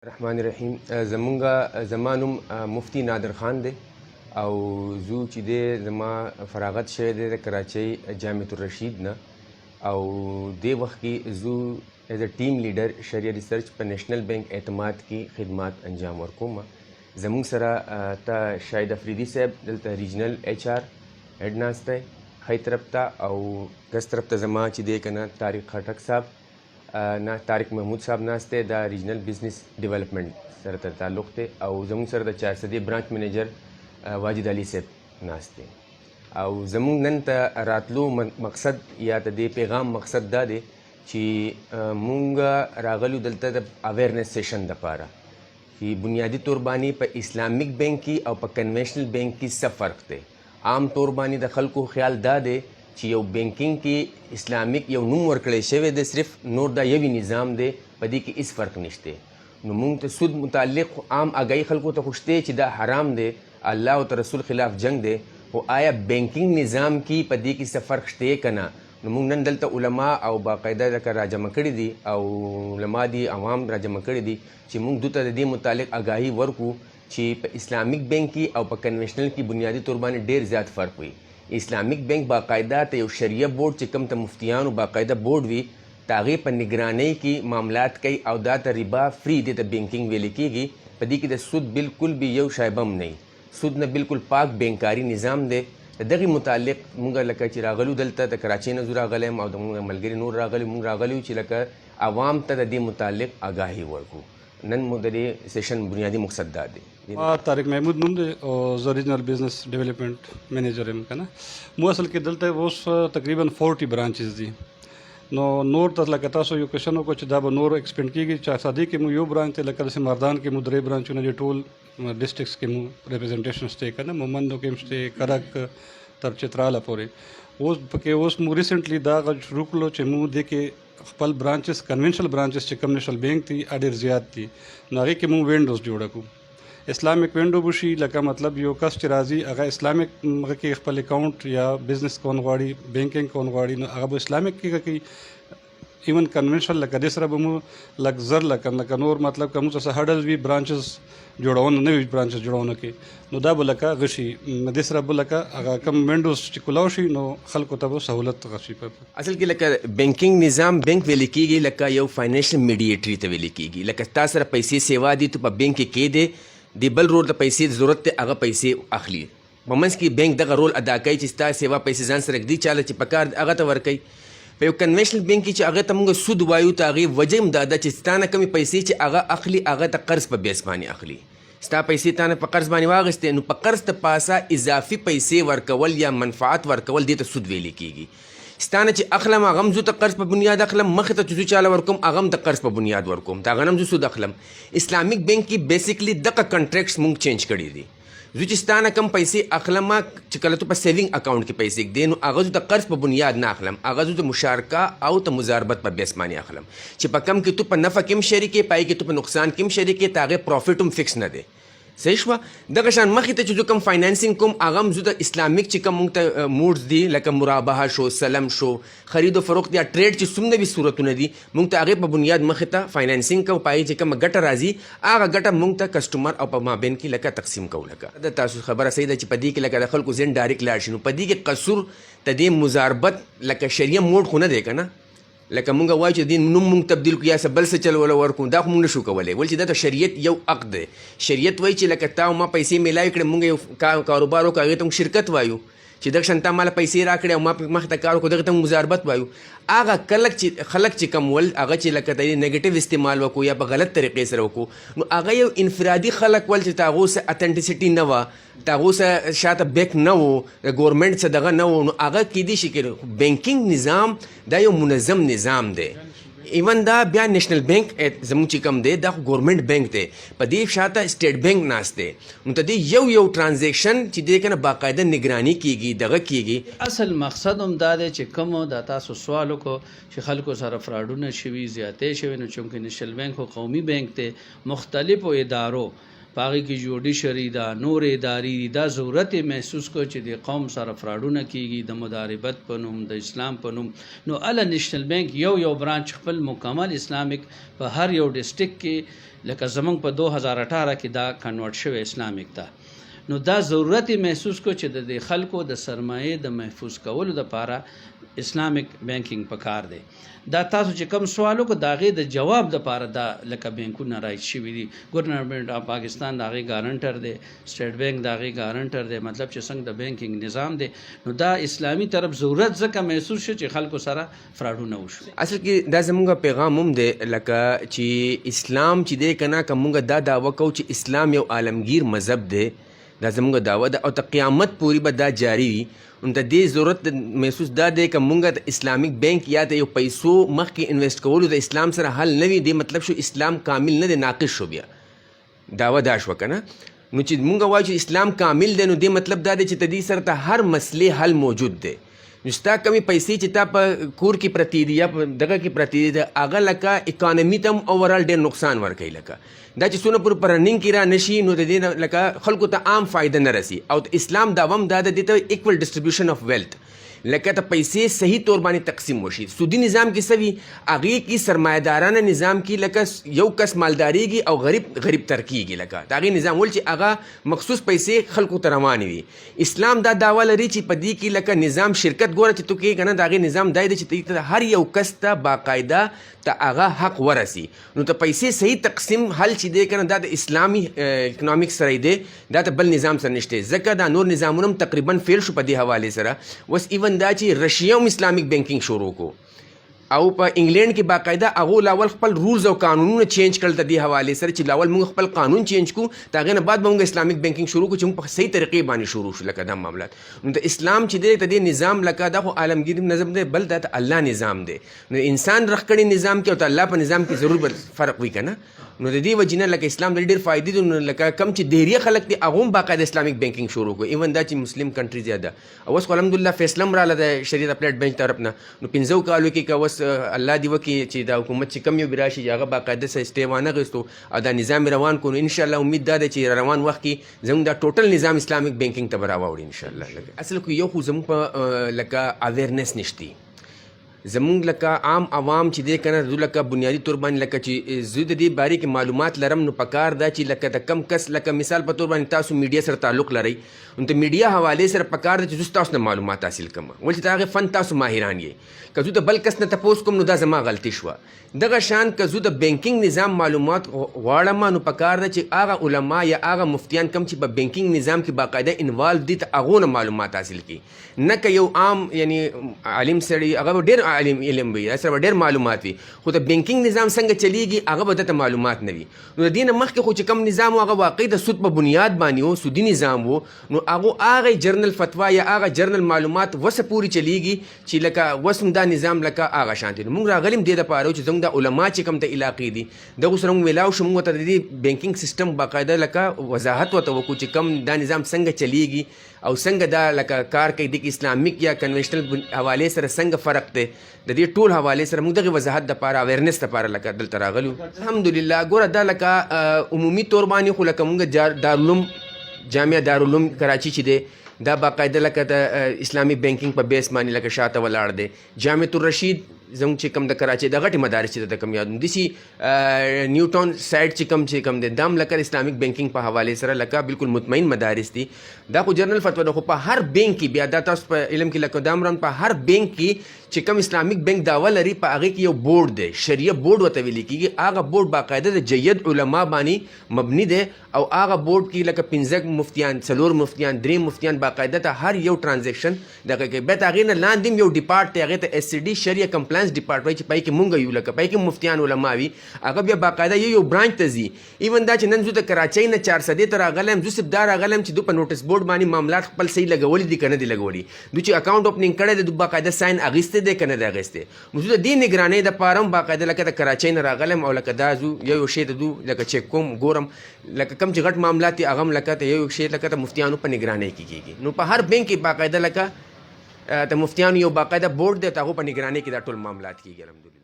الرحمن الرحیم زما نوم مفتی نادر خان دی او زه چې دی زما فراغت شوی دی د کراچۍ جامعة الرشید نه او دې وخت کې زه ایز ا ټیم لیډر شریعه ریسرچ په نیشنل بینک اعتماد کې خدمات انجام ورکوم. زموږ سره ته شاهد افریدي صاحب دلته ریجنل ایچ آر هیډ ناست دی ښی طرف ته، او ګس طرف ته زما چې دی که نه طارق خټک صاحب نه طارق محمود صاحب ناست دی، دا ریجنل بزنس ډیولپمنٹ سره تر تعلق دی، او زموږ سره د چارسدي برانچ منیجر واجد علي صاحب ناست دی. او زموږ نن ته راتلو مقصد یا د دې پیغام مقصد دا دی چې مونږ راغلو دلته د اویرنس سیشن دپاره چې بنیادي طور باندې په اسلامیک بینک کې او په کنونشنل بینک کې څه فرق دی. عام طور باندې د خلکو خیال دا دی چې یو بینکینګ کې اسلامیک یو نوم ورکړی شوی دی، صرف نور دا یوی نظام دی، په دې کې هېڅ فرق نشته. نو موږ ته سود متعلق عام آګاهي خلکو ته خو شته چې دا حرام دی، الله او رسول خلاف جنگ دی، خو آیا بینکینګ نظام کې په دې کې څه فرق شته که نه؟ نو موږ نن دلته علما او باقاعده لکه راجمع کړي دي او علما دي عوام راجمع کړي دي چې موږ دوی ته د دې متعلق آګاهي ورکو چې په اسلامیک بینک کې او په کنونشنل کې بنیادي طور باندې ډېر زیات فرق وي. اسلامیک بینک باقاعده ته یو شریعه بورډ چې کوم ته مفتیانو باقاعده بورډ وي، د هغې په نگرانۍ کې معاملات کوي او دا ته ربا فری دې ته بینکینګ ویلی کېږي. په دې کې د سود بالکل به یو شایبه هم نه وي، سود نه بالکل پاک بینکاري نظام دی. د دغې متعلق موږ لکه چې راغلو دلته د کراچۍ نه زه راغلی یم او د موږ ملګري نور راغلي، موږ راغلي یو چې لکه عوام ته د دې متعلق آګاهي ورکړو. نن مو د دې سیشن بنیادي مقصد دا دی. طارق محمود نوم دی او زه ریجنل بزنس ډیولپمنٹ منیجر یم که نه. مو اصل کې دلته اوس تقریبا 40 برانچز دي. نو نور ته لکه تاسو یو کوشن وکړو چې دا به نور ایکسپینډ کېږي. چارسدي کې مو یو برانچ دی، لکه داسې مردان کې مو 3 برانچونه دي، ټول ډسټرکټس کې مو ریپرزنټیشن شته که نه، مومندو کې هم شته، کرک تر چتراله پورې. اوس پکې اوس مو ریسنټلی دا غږ شروع کړو چې مو دې کې خپل برانچز کنونشنل برانچز چې کوم نیشنل بینک دي ډېر زیات دي، نو هغې کې مو وینډوز جوړه کړو. اسلامیک وینډو بشي، لکه مطلب یو کس چې راځي هغه اسلامیک هغه کې خپل اکاؤنٹ یا بزنس کول غواړي، بینکینګ کول غواړي، نو هغه به اسلامیک کې کوي. ایون کنونشنل لکه دې سره به مو لږ زر لکه نور مطلب که موږ څه هډلز وي برانچز جوړونه، نوي برانچز جوړونه کې، نو دا به لکه غشي دې سره به لکه هغه کم وینډوز چې کولاو شي نو خلکو ته به سهولت غشي. اصل کې لکه بینکینګ نظام بینک ویل کېږي، لکه یو فاینانشل میډیټري ته ویل کېږي. لکه تا سره پیسې سیوا دي، ته په بینک کې کېدې د بل رول ته پیسې ضرورت دی، هغه پیسې اخلي. په منځ کې بینک دغه رول ادا کوي چې ستا سیوا پیسې ځان سره ږدي، چاله چې پکار هغه ته ورکوي. په یو کنونشنل بینک کې چې هغه ته موږ سود وایو، ته هغې وجه هم دا ده چې ستا نه کمې پیسې چې هغه اخلي هغه ته قرض په بیس باندې اخلي. ستا پیسې تا نه په قرض باندې واخیستې، نو په قرض ته پاسه اضافي پیسې ورکول یا منفعت ورکول دې ته سود ویلې کېږي. ستا نه چې اخلم هغه هم زه ته قرض په بنیاد اخلم، مخې ته چې زه چاله ورکوم هغه هم د قرض په بنیاد ورکوم، د هغه نه هم زه سود اخلم. اسلامیک بینک کې بیسیکلی دغه کنټریکټس موږ چینج کړي دي. زه چې ستا نه کم پیسې اخلم، چې کله ته په سیوینګ اکاؤنټ کې پیسې ږدې، نو هغه زه د قرض په بنیاد نه اخلم، هغه زه د مشارکه او د مضاربت په بیس باندې اخلم، چې په کم کې تو په نفع کې هم شریک یې، پای کې تو په نقصان کې هم شریک یې، ته هغې پروفیټ هم فکس نه دی. صحیح شوه. دغه شان مخې ته چې زه کوم فاینانسینګ کوم، هغه هم زه د اسلامیک چې کوم موږ ته موډز دي، لکه مرابحه شو، سلم شو، خرید و فروخت یا ټریډ چې څومره وي صورتونه دي، موږ ته هغې په بنیاد مخې ته فاینانسینګ کوو، په هغې چې کومه ګټه راځي هغه ګټه موږ ته کسټمر او په مابین کې لکه تقسیم کوو. لکه د تاسو خبره صحیح ده چې په دې کې لکه د خلکو ذهن ډایرکټ لاړ شي، نو په دې کې قصور د دې مضاربت لکه شریعه موډ خو نه دی که نه. لکه مونږ وایو چې د نوم مونږ تبدیل کړو یا څه بل څه چل ولا ورکړو، دا خو مونږ نشو کولی، ولې چې دا ته شریعت یو عقد دی. شریعت وایي چې لکه تا او ما پیسې میلاوي کړې، مونږ یو کاروبار وکړو، هغې ته مونږ شرکت وایو، چې دغه شان تا ماله پیسې راکړې او ما مخې ته کار وکړو، دغې ته مونږ مضاربت وایو. هغه خلک چې کوم ول هغه چې لکه د نیګیټیو استعمال وکړو یا په غلط طریقې سره وکړو، نو هغه یو انفرادي خلک ول چې د هغو څه اتنټیسټي نه وه، د هغو څه شاته بیک نه و، د ګورمنټ څه دغه نه و، نو هغه کیدای شي کې بینکینګ نظام دا یو منظم نظام دی. ایون دا بیا نیشنل بینک زموږ چې کوم دی دا خو ګورمنټ بینک دی، په دې شاته سټیټ بینک ناست دی، نو ته دې یو ټرانزیکشن چې دی که نه باقاعده نگراني کېږي، دغه کېږي. اصل مقصد هم دا دی چې کوم د تاسو سوال وکړو چې خلکو سره فراډونه شوي، زیاتې شوي، نو چونکې نیشنل بینک خو قومي بینک دی، مختلفو ادارو په هغې کې جوډیشري دا نور ادارې دي دا ضرورت یې محسوس کړ چې د قوم سره فراډونه کېږي د مداربت په نوم د اسلام په نوم نو اله نیشنل بینک یو برانچ خپل مکمل اسلامیک په هر یو ډسټرکټ کې لکه زمونږ په 2018 کې دا کنورټ شوی اسلامیک ته نو دا ضرورت یې محسوس کړ چې د خلکو د سرمایې د محفوظ کولو دپاره اسلامیک بینکینګ پکار دی دا تاسو چې کوم سوال وکړو د هغې د جواب دپاره دا لکه بینکونه رایټ شوي دي ګورنمنټ آف پاکستان د هغې ګارنټر دی سټیټ بینک د هغې ګارنټر دی مطلب چې څنګه د بینکینګ نظام دی نو دا اسلامي طرف ضرورت ځکه محسوس شو چې خلکو سره فراډونه وشو اصل کې دا زمونږ پیغام هم دی لکه چې اسلام چې دی که نه که مونږ دا دعوه کوو چې اسلام یو عالمگیر مذهب دی دا زمونږ دعوه ده او تر قیامت پورې به دا جاری وي نو د دې ضرورت محسوس دا دی که مونږ د اسلامیک بینک یا د یو پیسو مخکې انویسټ کولو د اسلام سره حل نه وي دی مطلب شو اسلام کامل نه دی ناقص شو بیا دعوه دا شوه که نه نو چې مونږ وایو چې اسلام کامل دی نو دې مطلب دا دی چې د دې سره ته هر مسلې حل موجود دی نو ستا کمې پیسې چې تا په کور کې پرتې دي یا په دغه کې پرتې دي د هغه لکه اکانمي ته هم اوورال ډېر نقصان ورکوي لکه دا چې څونه پورې په رننګ کې را نشي نو د دې نه لکه خلکو ته عام فایده نه رسي او د اسلام دعوه هم دا ده دې ته ایکول ډسټریبیوشن اف ویلث لکه ته پیسې صحیح طور باندې تقسیم وشي سودي نظام کې څه وي هغې کې سرمایهدارانه نظام کې لکه یو کس مالداریږي او غریب تر کېږي لکه د هغې نظام ول چې هغه مخصوص پیسې خلکو ته روانې وي اسلام دا دعوه لري چې په دې کې لکه نظام شرکت ګوره چې تو کې که نه د هغې نظام دا دی چې ته هر یو کس ته باقاعده ته هغه حق ورسي نو ته پیسې صحیح تقسیم حل چې دی که نه دا د اسلامي اکنامک سره دی دا ته بل نظام سره نشته ځکه دا نور نظامونه هم تقریبا فیل شو په دې حوالې سره اوس ایون دا چې رشیا هم اسلامیک بینکینګ شروع کو او په انګلینډ کې باقاعده هغو لاول خپل رولز او قانونونه چینج کړل د دې حوالې سره چې لاول موږ خپل قانون چینج کو د هغې نه بعد به موږ اسلامیک بینکینګ شروع کړو چې موږ په صحیح طریقې باندې شروع شو لکه دا معاملات نو د اسلام چې دی د دې نظام لکه دا خو عالمګیر نظام دی بل دا د الله نظام دی نو انسان رخ کړي نظام کې او د الله په نظام کې ضرور بل فرق وي که نه نو د دې وجې نه لکه اسلام د ډېر فایدې دي نو لکه کم چې دیریه خلک دي هغه هم باقاعده اسلامیک بینکینګ شروع کړو ایون دا چې مسلم کنټري زیاده او اوس خو الحمدلله فیصله هم راغله د شریعت اپلیټ بینچ طرف نه نو 15 کالو کې که اوس الله دې وکړي چې دا حکومت چې کم یو به راشي هغه باقاعده څه اسټې وانه غوښتو او دا نظام روان کړو نو انشاءالله امید دا ده چې روان وخت کې زموږ دا ټوټل نظام اسلامیک بینکینګ ته به راوړي انشاءالله اصل کې یو خو زموږ په لکه اویرنس نشتی زمونږ لکه عام عوام چې دی که نه زه لکه بنیادي طور باندې لکه چې زه د دې بارې کې معلومات لرم نو پکار دا چې لکه د کم کس لکه مثال په طور باندې تاسو میډیا سره تعلق لرئ نو د میډیا حوالې سره پکار ده چې زه تاسو نه معلومات حاصل کړم ول چې د هغې فن تاسو ماهران یې که زه د بل کس نه تپوس کوم نو دا زما غلطي شوه دغه شان که زه د بینکینګ نظام معلومات غواړم نو پکار ده چې هغه علما یا هغه مفتیان کم چې په بینکینګ نظام کې باقاعده انوالو دي ته هغو نه معلومات حاصل کړي نه که یو عام یعنی عالم سړي هغه به ډېر عالم علم وي سره به ډېر معلومات وي خو د بینکینګ نظام څنګه چلیږي هغه به دته معلومات نه وي نو د دې نه مخکې خو چې کوم نظام و هغه واقعي د سود په بنیاد باندې و سودي نظام و نو هغه جرنل فتوا یا هغه جرنل معلومات وسه پورې چلیږي چې لکه وس هم دا نظام لکه هغه شانتي نو موږ راغلي هم دې دپاره چې زموږ د علما چې کوم د علاقې دي دغو سره موږ ویلاو شو موږ ورته د دې بینکینګ سیسټم باقاعده لکه وضاحت ورته وکړو چې کوم دا نظام څنګه چلیږي او څنګه دا لکه کار کوي د اسلامیک یا کنوینشنل حوالې سره څنګه فرق دی د دې ټول حوالې سره موږ دغې وضاحت دپاره اویرنس دپاره لکه دلته راغلو الحمدلله ګوره دا لکه عمومي طور باندې خو لکه موږ دارالعلوم جامعه دارالعلوم کراچي چې دی دا باقاعده لکه د اسلامي بینکینګ په بیس باندې لکه شاته ولاړ دی جامعة الرشید زموږ چې کوم د کراچۍ د غټې مدارس چې د کوم یادوم داسې نیوټاون سایډ چې کوم دی دا هم لکه اسلامیک بینکینګ په حوالې سره لکه بالکل مطمئن مدارس دي دا خو جرنل فتوا ده خو په هر بینک کې بیا دا تاسو په علم کې لکه دا هم په هر بینک کې چې کوم اسلامیک بینک دعوه لري په هغې کې یو بورډ دی شریعه بورډ ورته ویل کېږي هغه بورډ باقاعده د جید علما باندې مبني دی او هغه بورډ کې لکه 15 مفتیان 4 مفتیان 3 مفتیان باقاعده ته هر یو ټرانزیکشن دغه کې بیا د هغې نه لاندې هم یو ډیپارټ دی هغې ته SCD شریعه کمپلاینس ډیپارټ وایي چې پای کې مونږ یو لکه پای کې مفتیان علما وي هغه بیا باقاعده یو برانچ ته ځي ایون دا چې نن زه د کراچۍ نه 400 ته راغلی یم زه صرف دا راغلی یم چې دوی په نوټس بورډ باندې معاملات خپل صحیح لګولي دي که نه دي لګولي دوی چې اکاونټ اوپننګ کړی دی دوی باقاعده ساین اخیستی دی که نه دی اخیستی نو زه د دې نګرانۍ دپاره هم باقاعده لکه د کراچۍ نه راغلی یم او لکه دا زو یو شی د دوی لکه چیک کوم ګورم لکه کم چې غټ معاملات دي هغه هم لکه ته یو شی لکه د مفتیانو په نګرانۍ کې کېږي نو په هر بینک کې باقاعده لکه د مفتیانو یو باقاعده بورډ دی ته هغو په نګرانۍ کې دا ټول معاملات کېږي الحمدلله